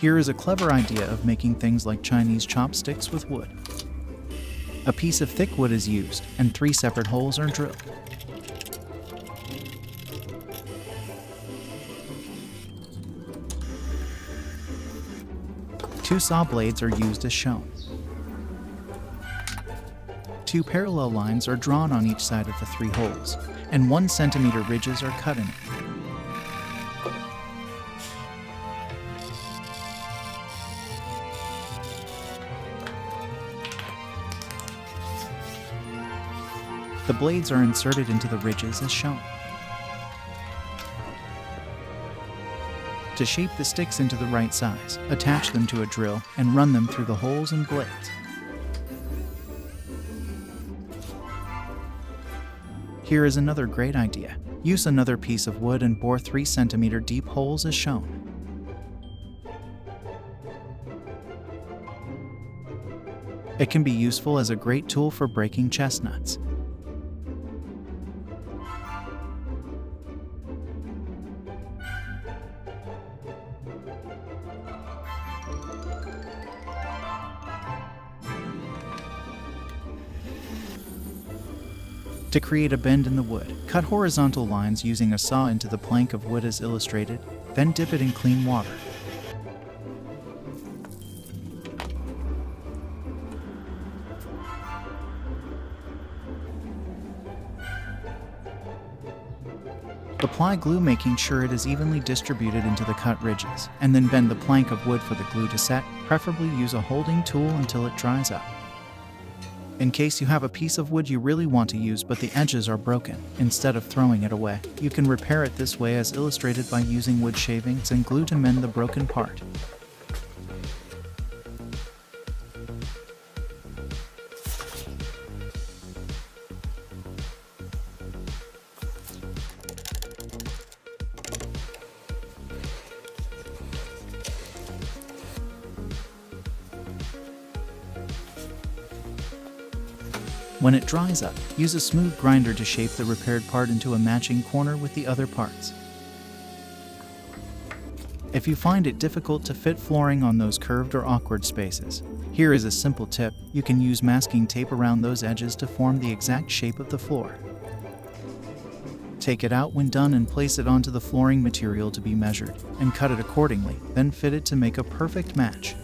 Here is a clever idea of making things like Chinese chopsticks with wood. A piece of thick wood is used, and 3 separate holes are drilled. Two saw blades are used as shown. 2 parallel lines are drawn on each side of the 3 holes, and 1 centimeter ridges are cut in it. The blades are inserted into the ridges as shown. To shape the sticks into the right size, attach them to a drill and run them through the holes and blades. Here is another great idea. Use another piece of wood and bore 3 centimeter deep holes as shown. It can be useful as a great tool for breaking chestnuts. To create a bend in the wood, cut horizontal lines using a saw into the plank of wood as illustrated, then dip it in clean water. Apply glue, making sure it is evenly distributed into the cut ridges, and then bend the plank of wood for the glue to set. Preferably use a holding tool until it dries up. In case you have a piece of wood you really want to use but the edges are broken, instead of throwing it away, you can repair it this way as illustrated by using wood shavings and glue to mend the broken part. When it dries up, use a smooth grinder to shape the repaired part into a matching corner with the other parts. If you find it difficult to fit flooring on those curved or awkward spaces, here is a simple tip. You can use masking tape around those edges to form the exact shape of the floor. Take it out when done and place it onto the flooring material to be measured, and cut it accordingly, then fit it to make a perfect match.